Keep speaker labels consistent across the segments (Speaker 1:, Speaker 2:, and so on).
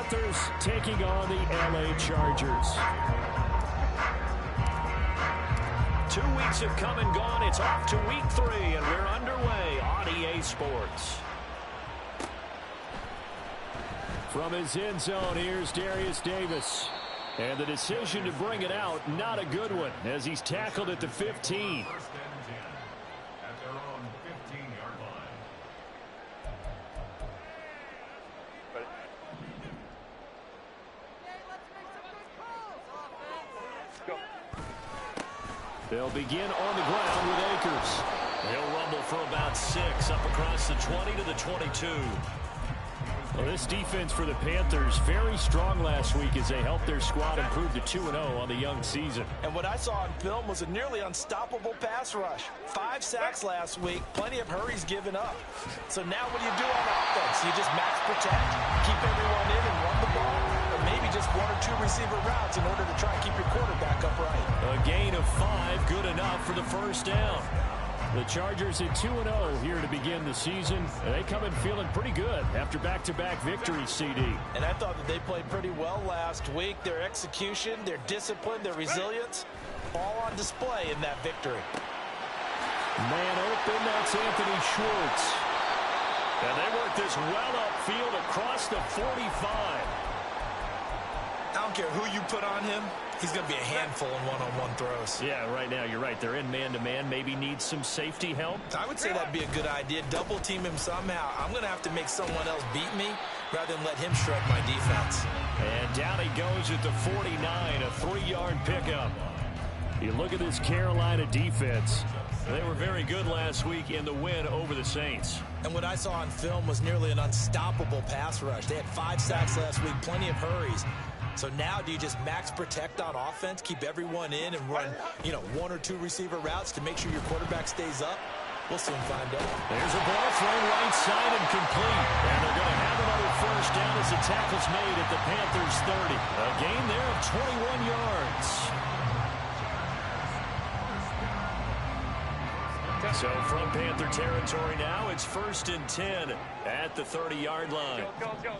Speaker 1: Panthers taking on the LA Chargers.
Speaker 2: 2 weeks have come and gone. It's off to week 3, and we're underway on EA Sports.
Speaker 1: From his end zone, here's Darius Davis. And the decision to bring it out, not a good one, as he's tackled at the 15.
Speaker 3: First and 10 at their own 15-yard line.
Speaker 1: They'll begin on the ground with Akers.
Speaker 2: He'll rumble for about 6 up across the 20 to the 22.
Speaker 1: Well, this defense for the Panthers very strong last week as they helped their squad improve to 2-0 on the young season.
Speaker 4: And what I saw on film was a nearly unstoppable pass rush. 5 sacks last week, plenty of hurries given up. So now what do you do on offense? You just max protect, keep everyone in and run the ball, or maybe just 1 or 2 receiver routes in order to try and keep your quarterback upright.
Speaker 1: A gain of 5, good enough for the first down. The Chargers at 2-0 here to begin the season. They come in feeling pretty good after back-to-back victories, CD.
Speaker 4: And I thought that they played pretty well last week. Their execution, their discipline, their resilience, all on display in that victory.
Speaker 1: Man open, that's Anthony Schwartz.
Speaker 2: And they work this well upfield across the 45.
Speaker 4: I don't care who you put on him. He's going to be a handful in one-on-one throws.
Speaker 1: Yeah, right now, you're right. They're in man-to-man. Maybe need some safety help.
Speaker 4: I would say that'd be a good idea. Double team him somehow. I'm going to have to make someone else beat me rather than let him shred my defense.
Speaker 1: And down he goes at the 49, a 3-yard pickup. You look at this Carolina defense. They were very good last week in the win over the Saints.
Speaker 4: And what I saw on film was nearly an unstoppable pass rush. They had 5 sacks last week, plenty of hurries. So now do you just max protect on offense, keep everyone in and run, 1 or 2 receiver routes to make sure your quarterback stays up? We'll soon find out.
Speaker 1: There's a ball thrown right side and complete. And they're going to have another first down as the tackle's made at the Panthers 30. A gain there of 21 yards. So from Panther territory now, it's 1st and 10 at the 30-yard line.
Speaker 5: Go.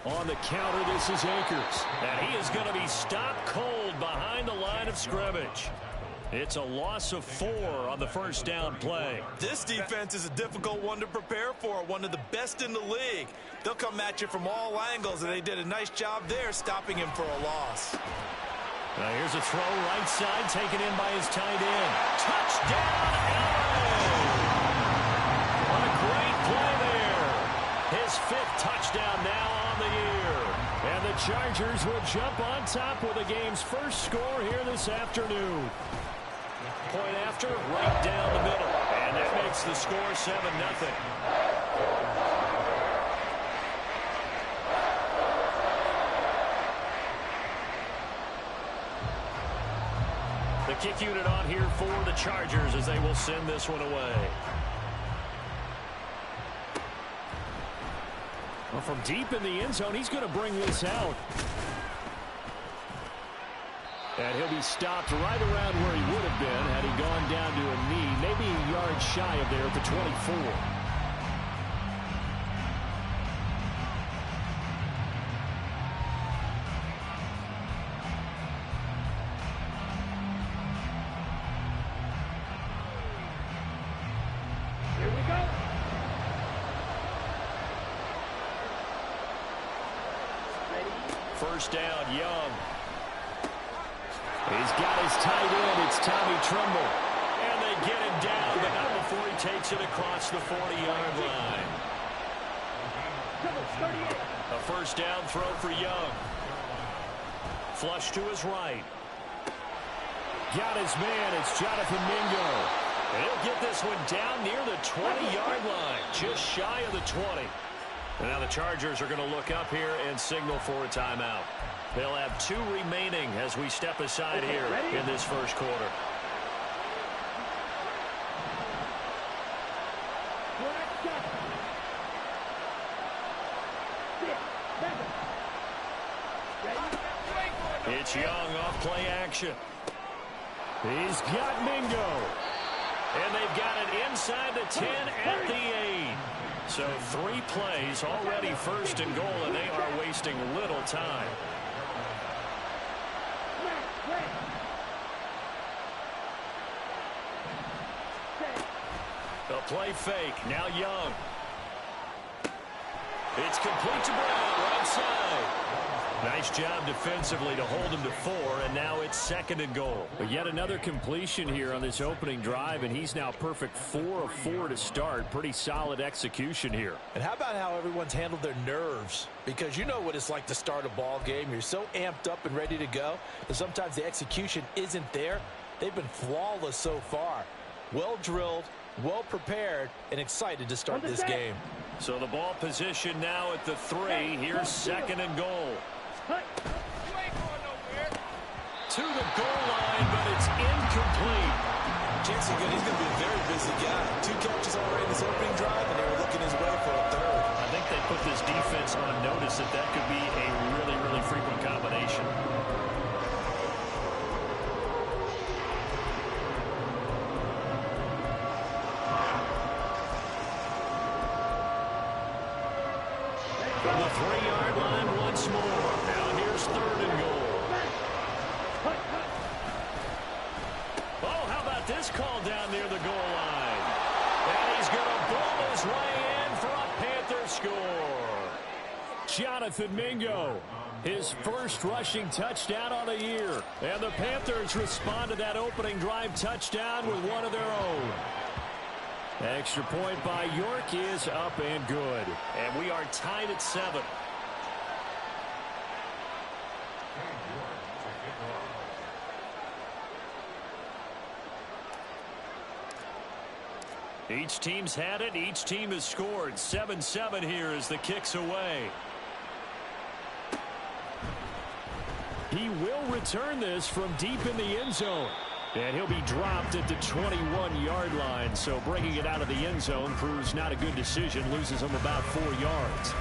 Speaker 1: On the counter, this is Akers. And he is going to be stopped cold behind the line of scrimmage. It's a loss of 4 on the first down play.
Speaker 4: This defense is a difficult one to prepare for, one of the best in the league. They'll come at you from all angles, and they did a nice job there stopping him for a loss.
Speaker 1: Now here's a throw right side taken in by his tight end. Touchdown, LA! What a great play there. His 5th touchdown now on the year. And the Chargers will jump on top with the game's first score here this afternoon. Point after, right down the middle. And that makes the score 7-0. The kick unit on here for the Chargers as they will send this one away. Well, from deep in the end zone, he's going to bring this out. And he'll be stopped right around where he would have been had he gone down to a knee, maybe a yard shy of there at the 24. First down, Young. He's got his tight end. It's Tommy Tremble. And they get him down, but not before he takes it across the 40-yard line. A first down throw for Young. Flush to his right. Got his man. It's Jonathan Mingo. And he'll get this one down near the 20-yard line, just shy of the 20. And now the Chargers are going to look up here and signal for a timeout. They'll have 2 remaining as we step aside here in this first quarter. It's Young off play action. He's got Mingo. And they've got it inside the 10 at the 8.
Speaker 2: So 3 plays already first and goal, and they are wasting little time. A play fake. Now Young. It's complete to Brown, right side. Nice job defensively to hold him to 4, and now it's 2nd and goal.
Speaker 1: But yet another completion here on this opening drive, and he's now perfect 4 of 4 to start. Pretty solid execution here.
Speaker 4: And how about how everyone's handled their nerves? Because you know what it's like to start a ball game. You're so amped up and ready to go that sometimes the execution isn't there. They've been flawless so far. Well drilled, well prepared, and excited to start this game.
Speaker 2: So the ball position now at the 3. Here's 2nd and goal. To the goal line, but it's incomplete.
Speaker 4: Chances are good. He's going to be a very busy guy. 2 catches already in this opening drive, and they were looking his way for a 3rd.
Speaker 2: I think they put this defense on notice that that could be a really, really frequent combination. From the 3-yard line once more. Now here's 3rd and goal. Oh, how about this call down near the goal line? And he's going to ball his way in for a Panther score.
Speaker 1: Jonathan Mingo, his first rushing touchdown on the year. And the Panthers respond to that opening drive touchdown with one of their own. Extra point by York is up and good.
Speaker 2: And we are tied at 7. Each team's had it. Each team has scored. 7-7 here as the kick's away.
Speaker 1: He will return this from deep in the end zone. And he'll be dropped at the 21-yard line. So bringing it out of the end zone proves not a good decision. Loses him about 4 yards.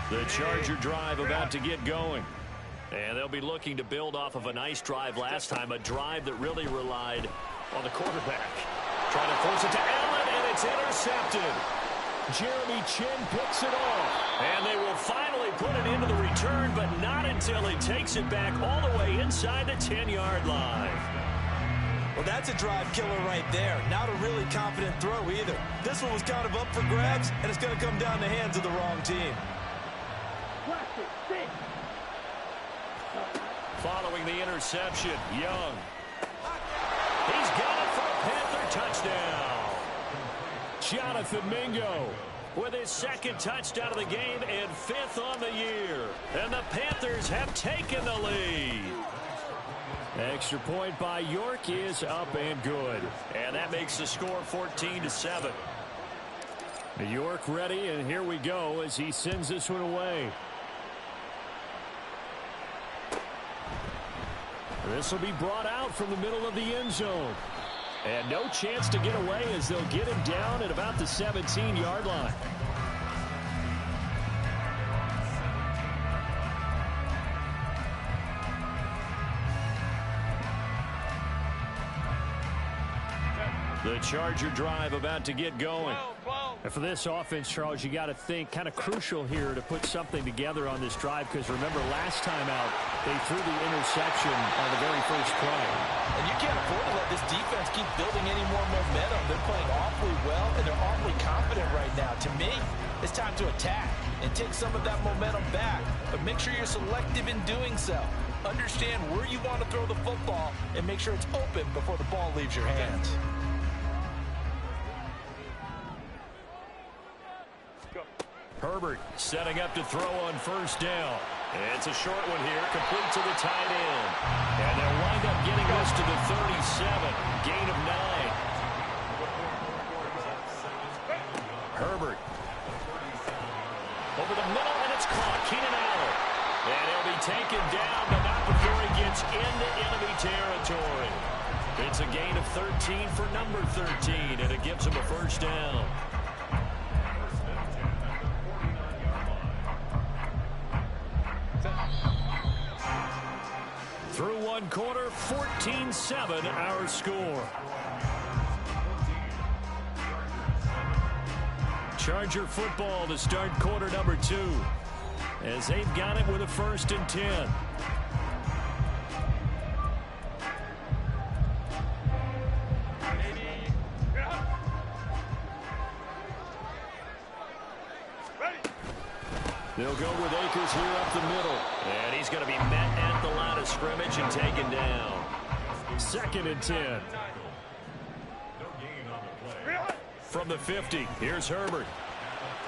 Speaker 2: The Charger drive about to get going. And they'll be looking to build off of a nice drive last time. A drive that really relied on the quarterback. Trying to force it to Allen, and it's intercepted.
Speaker 1: Jeremy Chin picks it off.
Speaker 2: And they will finally put it into the return, but not until he takes it back all the way inside the 10-yard line.
Speaker 4: Well, that's a drive killer right there. Not a really confident throw either. This one was kind of up for grabs, and it's going to come down the hands of the wrong team.
Speaker 2: Following the interception, Young. He's got it for a Panther touchdown.
Speaker 1: Jonathan Mingo
Speaker 2: with his 2nd touchdown of the game and 5th on the year. And the Panthers have taken the lead.
Speaker 1: Extra point by York is up and good.
Speaker 2: And that makes the score 14-7.
Speaker 1: York ready, and here we go as he sends this one away. This will be brought out from the middle of the end zone. And no chance to get away as they'll get him down at about the 17-yard line.
Speaker 2: The Charger drive about to get going.
Speaker 1: And for this offense, Charles, you got to think kind of crucial here to put something together on this drive, because remember last time out they threw the interception on the very first play.
Speaker 4: And you can't afford to let this defense keep building any more momentum. They're playing awfully well, and they're awfully confident right now. To me, it's time to attack and take some of that momentum back. But make sure you're selective in doing so. Understand where you want to throw the football and make sure it's open before the ball leaves your hands.
Speaker 2: Herbert setting up to throw on first down. It's a short one here, complete to the tight end. And they'll wind up getting us to the 37, gain of 9. Herbert. Over the middle, and it's caught. Keenan Allen. And he'll be taken down, but not before he gets into enemy territory. It's a gain of 13 for number 13, and it gives him a first down. Through one one quarter, 14-7 our score. Charger football to start quarter number 2 as they've got it with a 1st and 10. They'll go with Akers here up the middle. And he's going to be met at the line of scrimmage and taken down. 2nd and 10. From the 50, here's Herbert.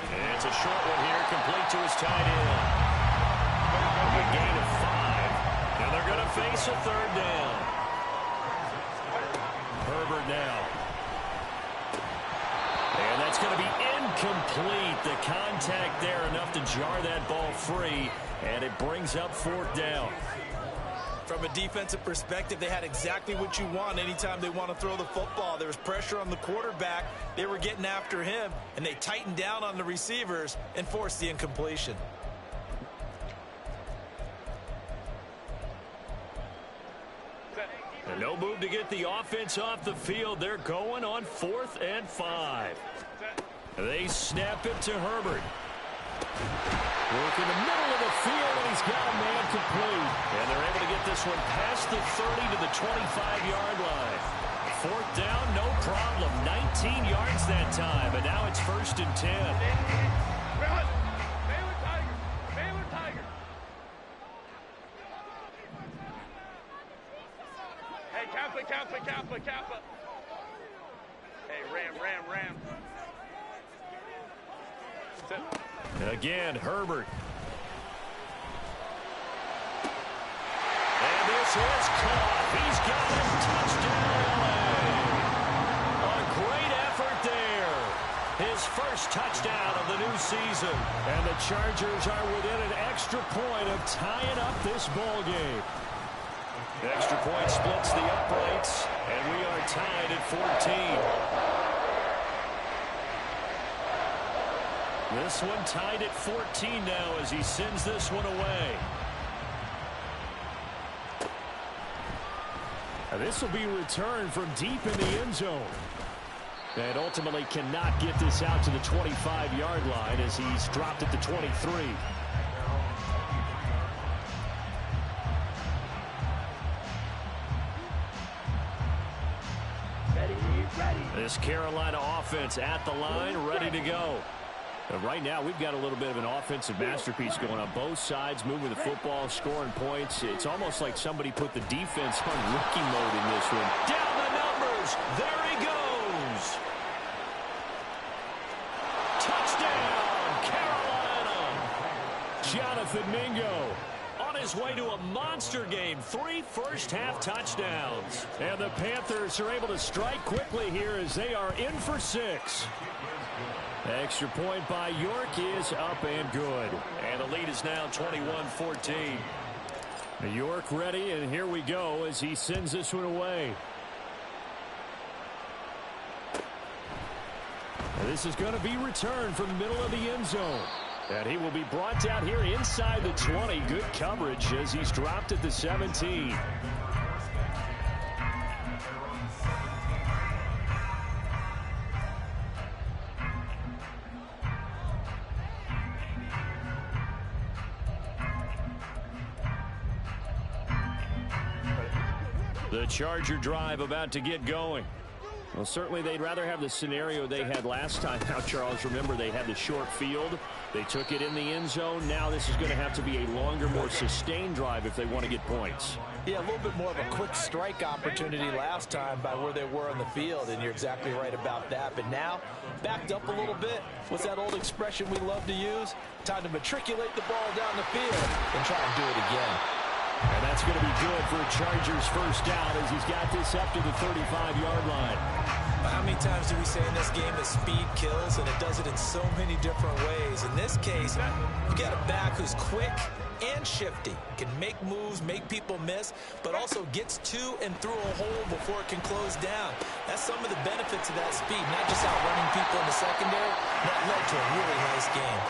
Speaker 2: And it's a short one here, complete to his tight end. A gain of 5. And they're going to face a 3rd down. Herbert now. And that's going to be incomplete. The contact there enough to jar that ball free, and it brings up 4th down.
Speaker 4: From a defensive perspective, they had exactly what you want anytime they want to throw the football. There was pressure on the quarterback. They were getting after him, and they tightened down on the receivers and forced the incompletion.
Speaker 2: And no move to get the offense off the field. They're going on 4th and 5. They snap it to Herbert. Work in the middle of the field, and he's got a man complete. And they're able to get this one past the 30 to the 25-yard line. 4th down, no problem. 19 yards that time, and now it's 1st and 10.
Speaker 5: Kappa. Hey, Ram.
Speaker 2: Again, Herbert. And this is caught. He's got it. Touchdown, LA. A great effort there. His first touchdown of the new season. And the Chargers are within an extra point of tying up this ball game. Extra point splits the uprights, and we are tied at 14. This one tied at 14 now as he sends this one away. This will be returned from deep in the end zone. And ultimately cannot get this out to the 25-yard line as he's dropped at the 23. This Carolina offense at the line, ready to go. But right now, we've got a little bit of an offensive masterpiece going on both sides, moving the football, scoring points. It's almost like somebody put the defense on rookie mode in this one. Down the numbers. There he goes. Touchdown, Carolina. Jonathan Mingo. On his way to a monster game, 3 first-half touchdowns. And the Panthers are able to strike quickly here as they are in for 6. Extra point by York is up and good. And the lead is now 21-14. York ready, and here we go as he sends this one away. And this is going to be returned from the middle of the end zone. And he will be brought down here inside the 20. Good coverage as he's dropped at the 17. The Charger drive about to get going. Well, certainly they'd rather have the scenario they had last time. Now, Charles, remember they had the short field. They took it in the end zone. Now this is going to have to be a longer, more sustained drive if they want to get points.
Speaker 4: Yeah, a little bit more of a quick strike opportunity last time by where they were on the field, and you're exactly right about that. But now, backed up a little bit. What's that old expression we love to use? Time to matriculate the ball down the field and try and do it again.
Speaker 2: And that's going to be good for a Chargers first down as he's got this up to the 35-yard line.
Speaker 4: How many times do we say in this game that speed kills, and it does it in so many different ways? In this case, you've got a back who's quick and shifty, can make moves, make people miss, but also gets to and through a hole before it can close down. That's some of the benefits of that speed, not just outrunning people in the secondary. That led to a really nice game.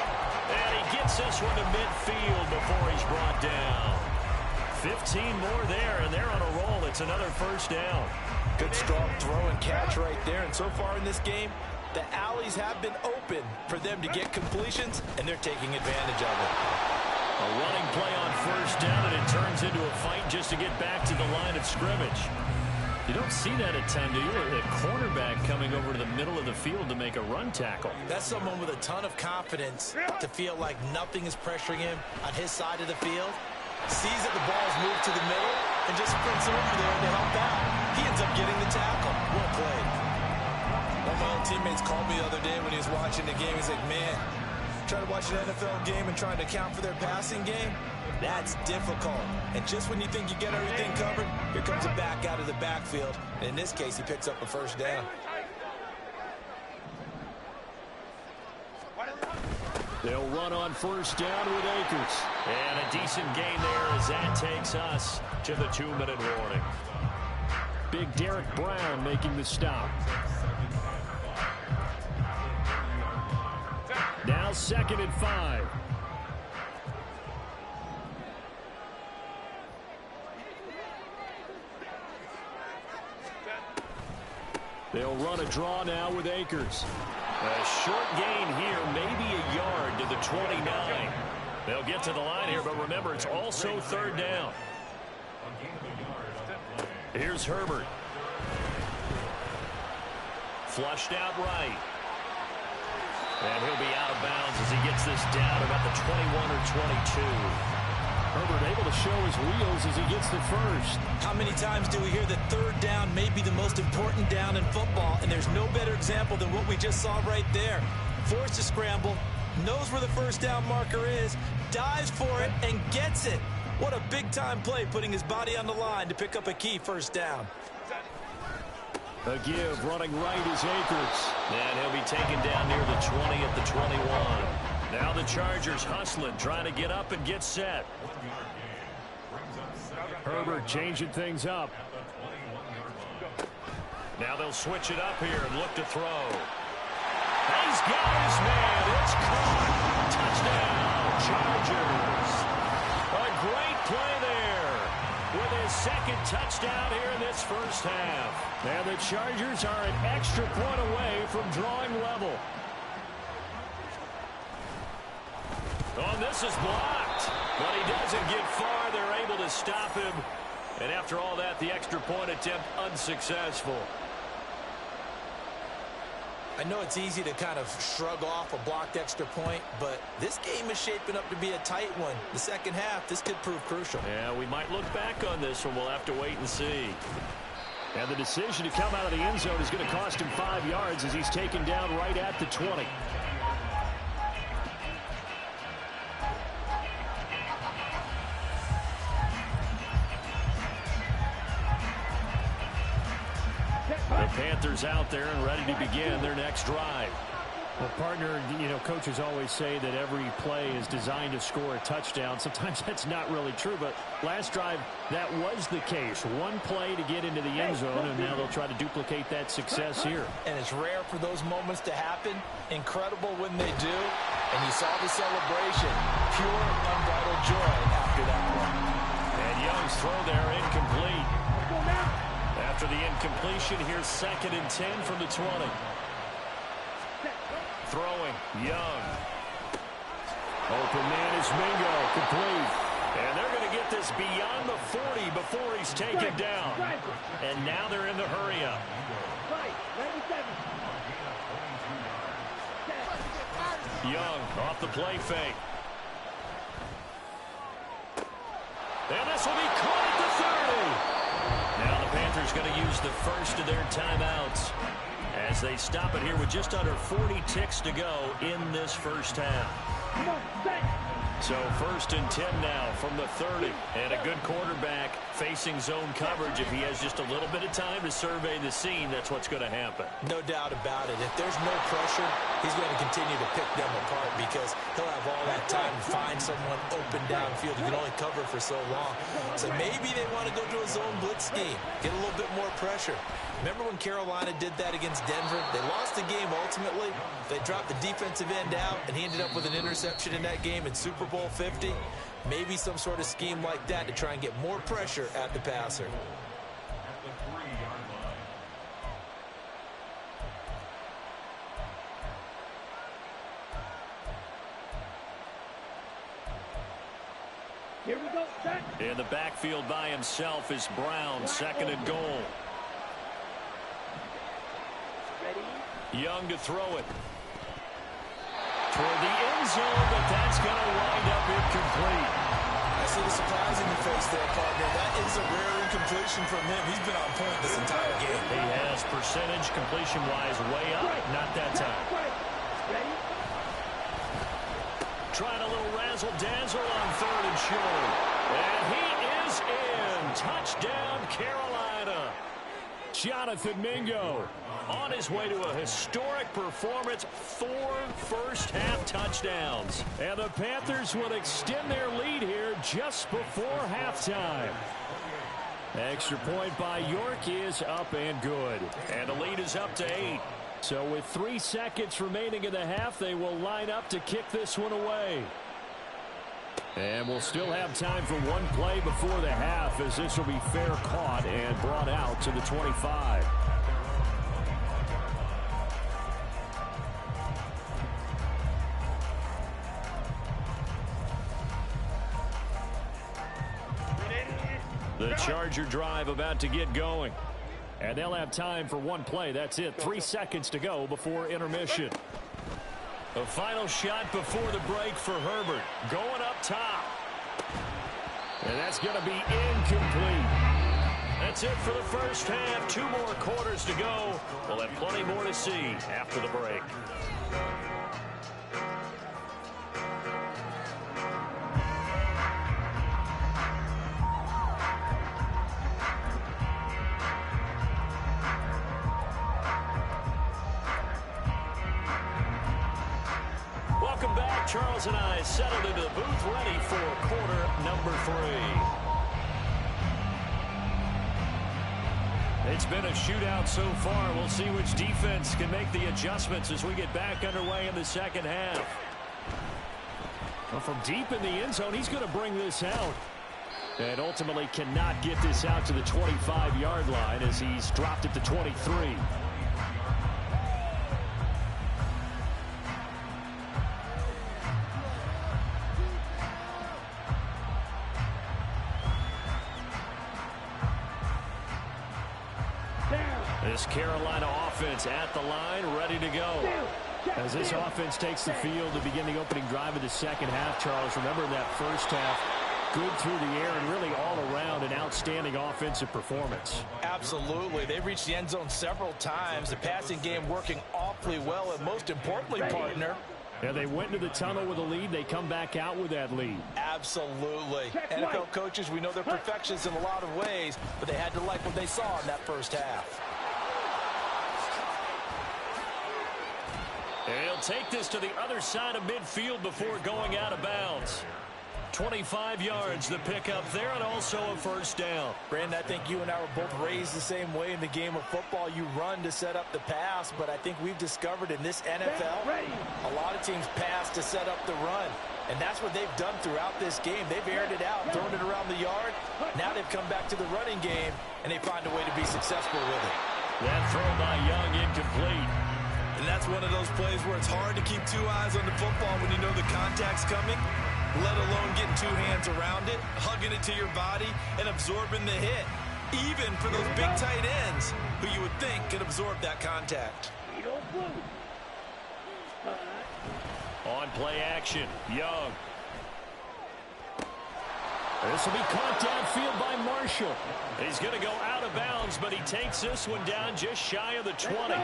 Speaker 2: And he gets this one to midfield before he's brought down. 15 more there, and they're on a roll. It's another first down.
Speaker 4: Good strong throw and catch right there. And so far in this game, the alleys have been open for them to get completions, and they're taking advantage of it.
Speaker 2: A running play on first down, and it turns into a fight just to get back to the line of scrimmage. You don't see that at times, do you? A cornerback coming over to the middle of the field to make a run tackle.
Speaker 4: That's someone with a ton of confidence to feel like nothing is pressuring him on his side of the field. Sees that the ball's moved to the middle and just sprints over there to help out. He ends up getting the tackle. Well played. One of my own teammates called me the other day when he was watching the game. He's like, man, trying to watch an NFL game and trying to account for their passing game, that's difficult. And just when you think you get everything covered, here comes a back out of the backfield. And in this case, he picks up a first down.
Speaker 2: They'll run on first down with Akers. And a decent gain there as that takes us to the 2-minute warning. Big Derek Brown making the stop. Now 2nd and 5. They'll run a draw now with Akers. A short gain here, maybe a yard to the 29. They'll get to the line here, but remember, it's also 3rd down. Here's Herbert. Flushed out right. And he'll be out of bounds as he gets this down about the 21 or 22. Herbert able to show his wheels as he gets the first.
Speaker 4: How many times do we hear that 3rd down may be the most important down in football, and there's no better example than what we just saw right there. Forced to scramble, knows where the first down marker is, dives for it, and gets it. What a big-time play, putting his body on the line to pick up a key first down.
Speaker 2: A give running right is Akers. And he'll be taken down near the 20 at the 21. Now the Chargers hustling, trying to get up and get set. Herbert changing things up. Now they'll switch it up here and look to throw. He's got his man. It's caught. Touchdown, Chargers. A great play there with his 2nd touchdown here in this first half. And the Chargers are an extra point away from drawing level. Oh, this is blocked, but he doesn't get far. They're able to stop him. And after all that, the extra point attempt unsuccessful.
Speaker 4: I know it's easy to kind of shrug off a blocked extra point, but this game is shaping up to be a tight one. The second half, this could prove crucial.
Speaker 2: Yeah, we might look back on this one. We'll have to wait and see. And the decision to come out of the end zone is going to cost him 5 yards as he's taken down right at the 20. The Panthers out there and ready to begin their next drive.
Speaker 6: Well, partner, you know, coaches always say that every play is designed to score a touchdown. Sometimes that's not really true, but last drive, that was the case. One play to get into the end zone, and now they'll try to duplicate that success here.
Speaker 4: And it's rare for those moments to happen. Incredible when they do. And you saw the celebration. Pure, unbridled joy after that one.
Speaker 2: And Young's throw there incomplete. After the incompletion, here's 2nd and 10 from the 20. Throwing, Young.
Speaker 6: Open man is Mingo, complete.
Speaker 2: And they're going to get this beyond the 40 before he's taken down. And now they're in the hurry-up. Young off the play fake. And this will be caught at the 30. Now the Panthers going to use the first of their timeouts as they stop it here with just under 40 ticks to go in this first half. So 1st and 10 now from the 30. And a good quarterback facing zone coverage. If he has just a little bit of time to survey the scene, that's what's going to happen.
Speaker 4: No doubt about it. If there's no pressure, he's going to continue to pick them apart because he'll have all that time to find someone open downfield. You can only cover for so long. So maybe they want to go to a zone blitz scheme, get a little bit more pressure. Remember when Carolina did that against Denver? They lost the game ultimately. They dropped the defensive end out, and he ended up with an interception in that game in Super Bowl 50. Maybe some sort of scheme like that to try and get more pressure at the passer.
Speaker 3: At the 3-yard line.
Speaker 5: Here we go, set.
Speaker 2: In the backfield by himself is Brown, 2nd and goal.
Speaker 5: Ready?
Speaker 2: Young to throw it. Toward the end zone, but that's going to wind up incomplete.
Speaker 4: I see the surprise in your face there, partner. That is a rare incompletion from him. He's been on point this entire game.
Speaker 2: He has percentage completion-wise way up. Not that time.
Speaker 5: Ready?
Speaker 2: Trying a little razzle-dazzle on 3rd and short. And he is in. Touchdown, Carolina. Jonathan Mingo on his way to a historic performance, 4 first-half touchdowns. And the Panthers will extend their lead here just before halftime. Extra point by York is up and good. And the lead is up to 8. So with 3 seconds remaining in the half, they will line up to kick this one away. And we'll still have time for one play before the half, as this will be fair caught and brought out to the 25. The Charger drive about to get going. And they'll have time for one play. That's it. 3 seconds to go before intermission. A final shot before the break for Herbert. Going up top. And that's going to be incomplete. That's it for the first half. 2 more quarters to go. We'll have plenty more to see after the break. Charles and I settled into the booth ready for quarter number 3. It's been a shootout so far. We'll see which defense can make the adjustments as we get back underway in the second half. Well, from deep in the end zone, he's going to bring this out. And ultimately cannot get this out to the 25-yard line as he's dropped it to 23. This Carolina offense at the line, ready to go. As this offense takes the field to begin the opening drive of the second half, Charles, remember in that first half, good through the air and really all around an outstanding offensive performance.
Speaker 4: Absolutely. They reached the end zone several times. The passing game working awfully well, and most importantly, partner,
Speaker 6: yeah, they went into the tunnel with a lead. They come back out with that lead.
Speaker 4: Absolutely. NFL coaches, we know they're perfectionists in a lot of ways, but they had to like what they saw in that first half.
Speaker 2: And he'll take this to the other side of midfield before going out of bounds. 25 yards, the pickup there, and also a first down.
Speaker 4: Brandon, I think you and I were both raised the same way in the game of football. You run to set up the pass, but I think we've discovered in this NFL, a lot of teams pass to set up the run. And that's what they've done throughout this game. They've aired it out, thrown it around the yard. Now they've come back to the running game, and they find a way to be successful with it.
Speaker 2: That throw by Young incomplete.
Speaker 4: And that's one of those plays where it's hard to keep 2 eyes on the football when you know the contact's coming, let alone getting 2 hands around it, hugging it to your body, and absorbing the hit, even for those big tight ends who you would think could absorb that contact.
Speaker 2: On play action, Young.
Speaker 6: This will be caught downfield by Marshall.
Speaker 2: He's going to go out of bounds, but he takes this one down just shy of the 20.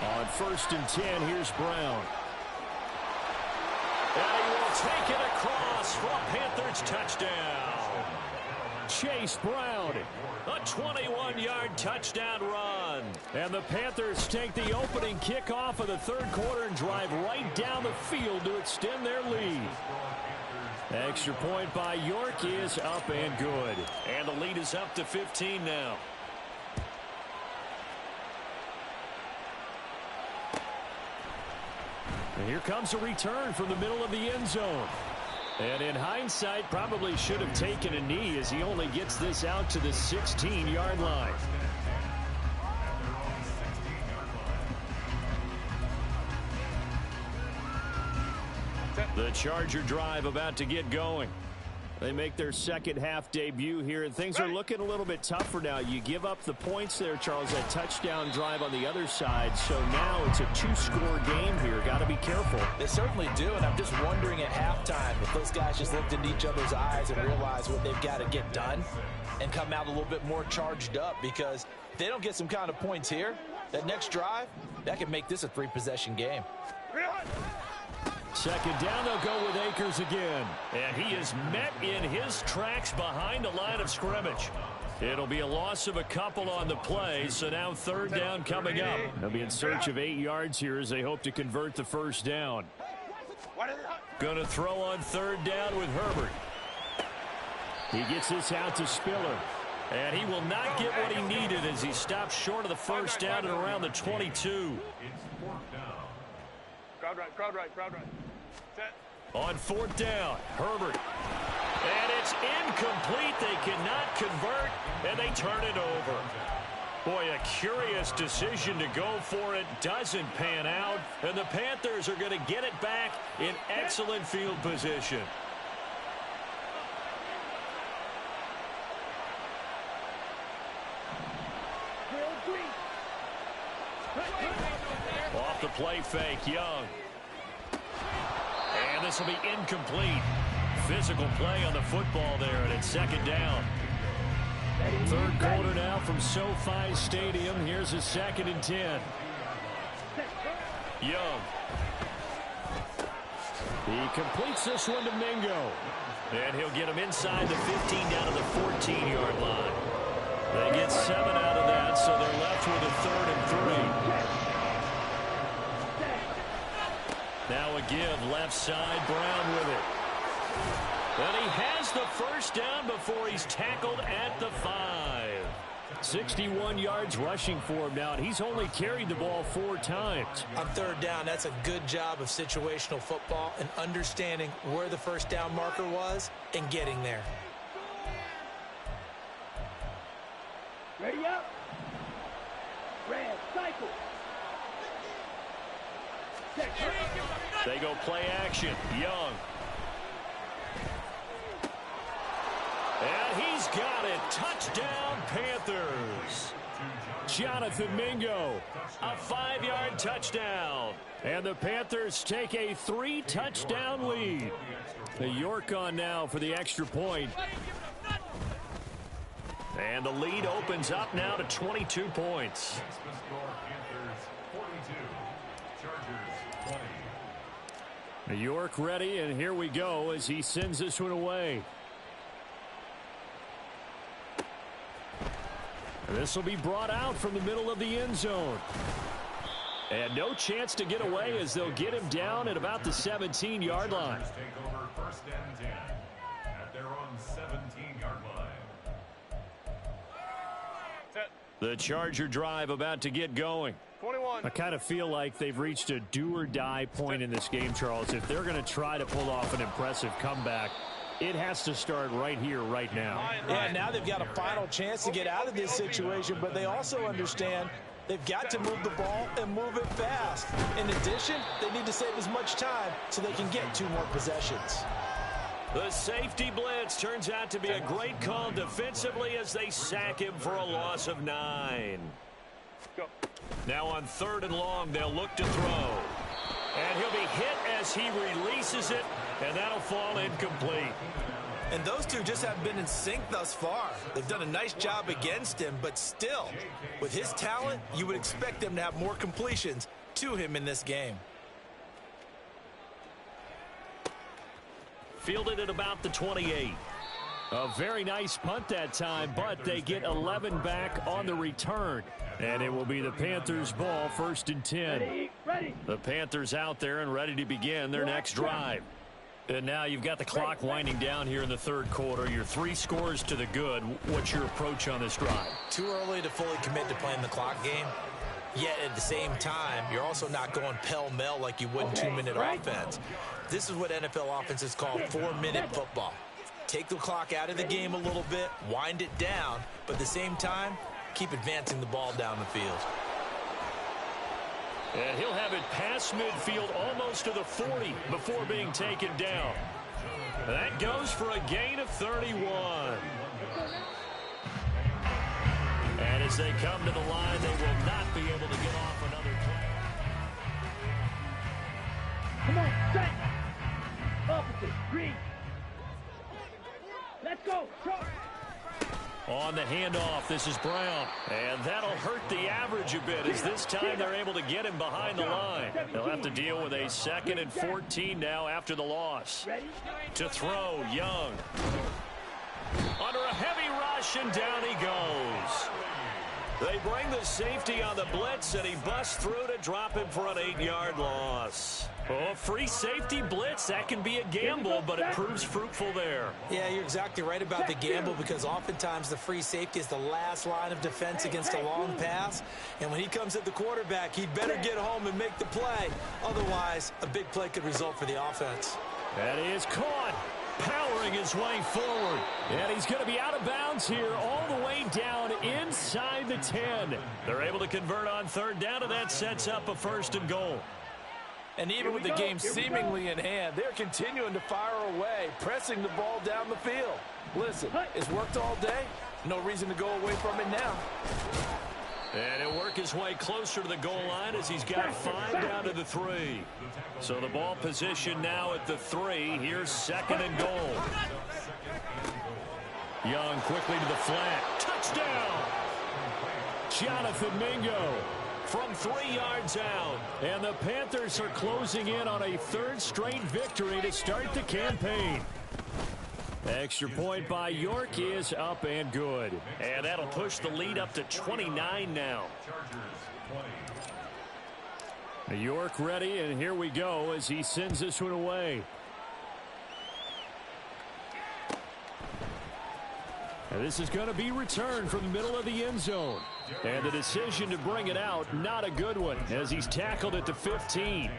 Speaker 6: On 1st and 10, here's Brown.
Speaker 2: And he will take it across for a Panthers touchdown.
Speaker 6: Chase Brown.
Speaker 2: A 21-yard touchdown run.
Speaker 6: And the Panthers take the opening kickoff of the 3rd quarter and drive right down the field to extend their lead. Extra point by York is up and good.
Speaker 2: And the lead is up to 15 now.
Speaker 6: And here comes a return from the middle of the end zone. And in hindsight, probably should have taken a knee as he only gets this out to the 16-yard line. The Charger drive about to get going. They make their second half debut here, and things are looking a little bit tougher now. You give up the points there, Charles, that touchdown drive on the other side. So now it's a two-score game here. Got to be careful.
Speaker 4: They certainly do, and I'm just wondering at halftime if those guys just looked into each other's eyes and realized what they've got to get done and come out a little bit more charged up, because if they don't get some kind of points here, that next drive, that could make this a three-possession game.
Speaker 6: Second down, they'll go with Akers again.
Speaker 2: And he is met in his tracks behind the line of scrimmage. It'll be a loss of a couple on the play, so now third down coming up.
Speaker 6: They'll be in search of 8 yards here as they hope to convert the first down.
Speaker 2: Going to throw on third down with Herbert.
Speaker 6: He gets this out to Spiller.
Speaker 2: And he will not get what he needed as he stops short of the first down at around the 22.
Speaker 7: Crowd right. Set.
Speaker 2: On fourth down, Herbert. And it's incomplete. They cannot convert, and they turn it over. Boy, a curious decision to go for it. Doesn't pan out, and the Panthers are going to get it back in excellent field position. Off the play fake, Young. And this will be incomplete. Physical play on the football there, and it's second down.
Speaker 6: Third quarter now from SoFi Stadium. Here's a 2nd and 10.
Speaker 2: Young.
Speaker 6: He completes this one to Mingo.
Speaker 2: And he'll get him inside the 15 down to the 14-yard line. They get 7 out of that, so they're left with a 3rd and 3. Now a give left side, Brown with it. And he has the first down before he's tackled at the 5.
Speaker 6: 61 yards rushing for him now, and he's only carried the ball 4 times.
Speaker 4: On third down, that's a good job of situational football and understanding where the first down marker was and getting there.
Speaker 5: Ready up. Red cycle.
Speaker 2: They go play action. Young. And he's got it. Touchdown, Panthers.
Speaker 6: Jonathan Mingo.
Speaker 2: A 5-yard touchdown.
Speaker 6: And the Panthers take a 3-touchdown lead. The York on now for the extra point.
Speaker 2: And the lead opens up now to 22 points.
Speaker 6: New York ready, and here we go as he sends this one away. This will be brought out from the middle of the end zone. And no chance to get away as they'll get him down at about the 17-yard line.
Speaker 3: Take over first and 10 at their own 17-yard line.
Speaker 7: Set.
Speaker 2: The Charger drive about to get going.
Speaker 7: 21.
Speaker 6: I kind of feel like they've reached a do-or-die point in this game, Charles. If they're going to try to pull off an impressive comeback, it has to start right here, right now.
Speaker 4: Yeah, now they've got a final chance to get out of this situation, but they also understand they've got to move the ball and move it fast. In addition, they need to save as much time so they can get 2 more possessions.
Speaker 2: The safety blitz turns out to be a great call defensively as they sack him for a loss of 9.
Speaker 7: Go.
Speaker 2: Now on 3rd and long, they'll look to throw. And he'll be hit as he releases it, and that'll fall incomplete.
Speaker 4: And those two just haven't been in sync thus far. They've done a nice job against him, but still, with his talent, you would expect them to have more completions to him in this game.
Speaker 2: Fielded at about the 28.
Speaker 6: A very nice punt that time, but they get 11 back on the return. And it will be the Panthers' ball, 1st and 10.
Speaker 5: Ready.
Speaker 2: The Panthers out there and ready to begin their next drive. And now you've got the clock winding down here in the third quarter. Your 3 scores to the good. What's your approach on this drive?
Speaker 4: Too early to fully commit to playing the clock game. Yet at the same time, you're also not going pell-mell like you would in 2-minute offense. This is what NFL offenses call 4-minute football. Take the clock out of the game a little bit, wind it down, but at the same time, keep advancing the ball down the field.
Speaker 2: And he'll have it past midfield almost to the 40 before being taken down. That goes for a gain of 31. And as they come to the line, they will not be able to get off another play.
Speaker 5: Come on, set. Opposite, green. Let's go, charge.
Speaker 2: On the handoff, this is Brown. And that'll hurt the average a bit as this time they're able to get him behind the line. They'll have to deal with a 2nd and 14 now after the loss. To throw, Young. Under a heavy rush, and down he goes. They bring the safety on the blitz, and he busts through to drop him for an 8-yard loss. Oh, free safety blitz, that can be a gamble, but it proves fruitful there.
Speaker 4: Yeah, you're exactly right about the gamble because oftentimes the free safety is the last line of defense against a long pass. And when he comes at the quarterback, he'd better get home and make the play. Otherwise, a big play could result for the offense.
Speaker 2: That is caught, powering his way forward. And he's going to be out of bounds here all the way down inside the 10. They're able to convert on 3rd down, and that sets up a 1st and goal.
Speaker 4: And even with the game seemingly in hand, they're continuing to fire away, pressing the ball down the field. Listen, it's worked all day. No reason to go away from it now.
Speaker 2: And he'll work his way closer to the goal line as he's got 5 down to the 3. So the ball position now at the 3. Here's 2nd and goal. Young quickly to the flat. Touchdown! Jonathan Mingo from 3 yards out. And the Panthers are closing in on a 3rd straight victory to start the campaign. Extra point by York is up and good. And that'll push the lead up to 29 now. York ready, and here we go as he sends this one away. And this is going to be returned from the middle of the end zone. And the decision to bring it out, not a good one, as he's tackled at the 15.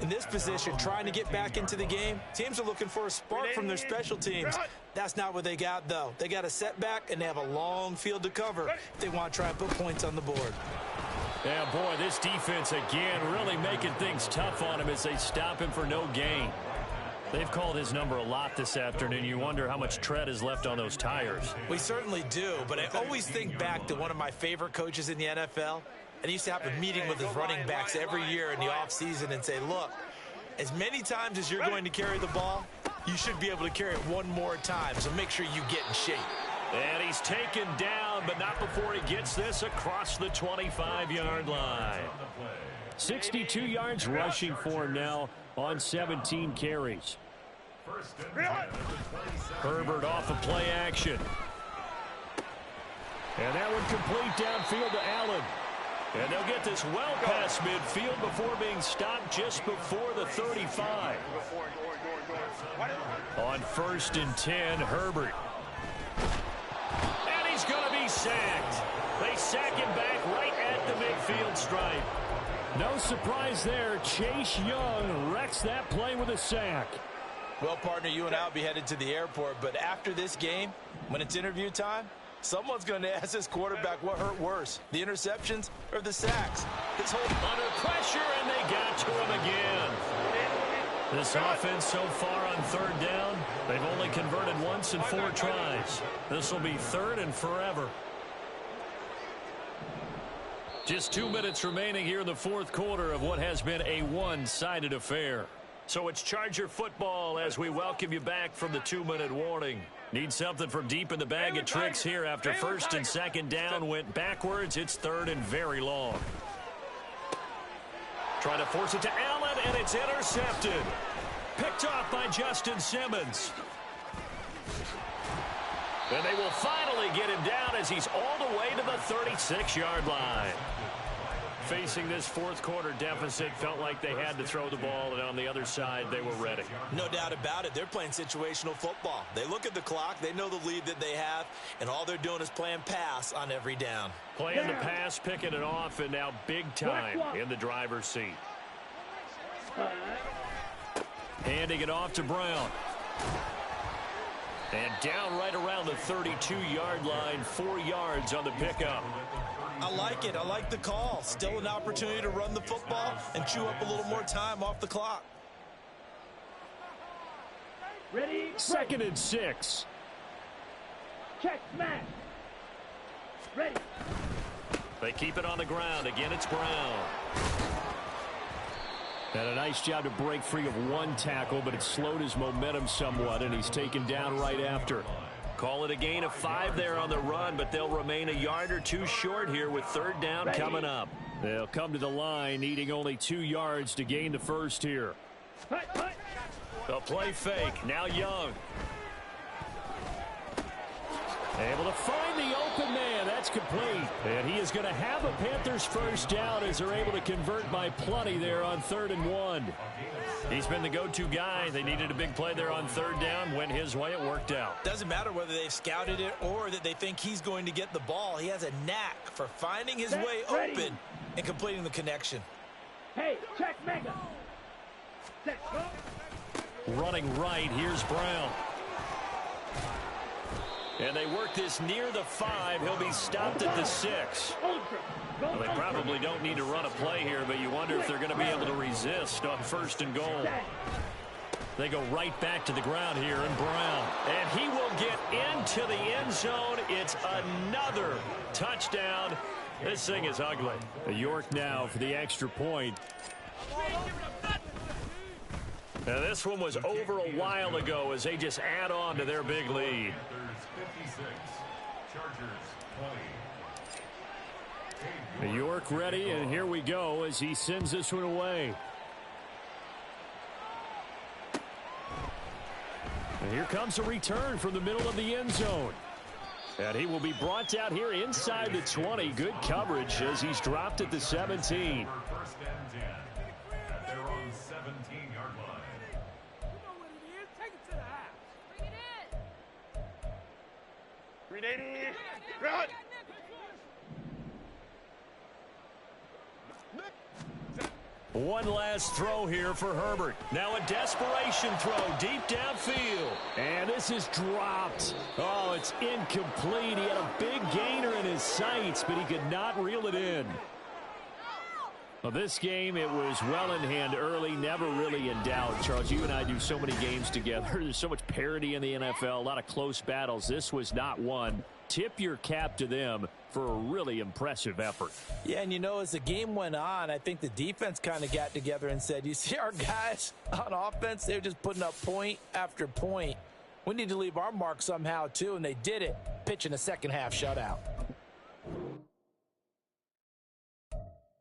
Speaker 4: In this position, trying to get back into the game, teams are looking for a spark from their special teams. That's not what they got, though. They got a setback, and they have a long field to cover if they want to try and put points on the board.
Speaker 2: Yeah, boy, this defense, again, really making things tough on him as they stop him for no gain. They've called his number a lot this afternoon. You wonder how much tread is left on those tires.
Speaker 4: We certainly do, but I always think back to one of my favorite coaches in the NFL. And he used to have a meeting with his running backs every year in the offseason and say, look, as many times as you're going to carry the ball, you should be able to carry it one more time, so make sure you get in shape.
Speaker 2: And he's taken down, but not before he gets this across the 25-yard line. 62 yards rushing for him now on 17 carries. Herbert off of play action. And that one complete downfield to Allen. And they'll get this well past midfield before being stopped just before the 35. On 1st and 10, Herbert. And he's going to be sacked. They sack him back right at the midfield stripe. No surprise there. Chase Young wrecks that play with a sack.
Speaker 4: Well, partner, you and I will be headed to the airport, but after this game, when it's interview time, someone's going to ask this quarterback what hurt worse, the interceptions or the sacks. This whole
Speaker 2: under pressure, and they got to him again. This offense so far on 3rd down, they've only converted once in 4 tries. This will be 3rd and forever. Just 2 minutes remaining here in the 4th quarter of what has been a one-sided affair. So it's Charger football as we welcome you back from the 2-minute warning. Need something from deep in the bag of tricks here after 1st and 2nd down went backwards. It's 3rd and very long. Trying to force it to Allen, and it's intercepted. Picked off by Justin Simmons. And they will finally get him down as he's all the way to the 36-yard line. facing this fourth quarter deficit, felt like they had to throw the ball, and on the other side, they were ready.
Speaker 4: No doubt about it. They're playing situational football. They look at the clock, they know the lead that they have, and all they're doing is playing pass on every down.
Speaker 2: Playing the pass, picking it off, and now big time in the driver's seat. Handing it off to Brown. And down right around the 32-yard line, 4 yards on the pickup.
Speaker 4: I like it. I like the call. Still an opportunity to run the football and chew up a little more time off the clock.
Speaker 5: Ready?
Speaker 6: 2nd and 6.
Speaker 5: Check, smash. Ready.
Speaker 2: They keep it on the ground. Again, it's Brown.
Speaker 6: And a nice job to break free of one tackle, but it slowed his momentum somewhat, and he's taken down right after.
Speaker 2: Call it a gain of 5 there on the run, but they'll remain a yard or two short here with 3rd down coming up.
Speaker 6: They'll come to the line, needing only 2 yards to gain the first here.
Speaker 2: They'll play fake. Now Young.
Speaker 6: Able to find the open man. That's complete. And he is going to have a Panthers first down as they're able to convert by plenty there on 3rd and 1.
Speaker 2: He's been the go-to guy. They needed a big play there on 3rd down. Went his way. It worked out.
Speaker 4: Doesn't matter whether they've scouted it or that they think he's going to get the ball. He has a knack for finding his way open and completing the connection.
Speaker 5: Hey, check mega. Set, go.
Speaker 2: Running right. Here's Brown. And they work this near the 5. He'll be stopped at the 6. Well, they probably don't need to run a play here, but you wonder if they're going to be able to resist on 1st and goal. They go right back to the ground here, and Brown. And he will get into the end zone. It's another touchdown. This thing is ugly.
Speaker 6: York now for the extra point.
Speaker 2: Now, this one was over a while ago as they just add on to their big lead.
Speaker 3: 56, Chargers 20.
Speaker 6: York ready, and here we go as he sends this one away. And here comes a return from the middle of the end zone. And he will be brought down here inside the 20. Good coverage as he's dropped at the 17.
Speaker 3: 1st and 10 at their own 17-yard line.
Speaker 5: You know what it is. Take it to the house. Bring it in.
Speaker 7: 380. Run.
Speaker 2: One last throw here for Herbert. Now a desperation throw deep downfield.
Speaker 6: And this is dropped. Oh, it's incomplete. He had a big gainer in his sights, but he could not reel it in. Well, this game, it was well in hand early, never really in doubt. Charles, you and I do so many games together. There's so much parity in the NFL, a lot of close battles. This was not one. Tip your cap to them for a really impressive effort.
Speaker 4: Yeah, and you know, as the game went on, I think the defense kind of got together and said, you see our guys on offense, they're just putting up point after point. We need to leave our mark somehow, too, and they did it, pitching a second-half shutout.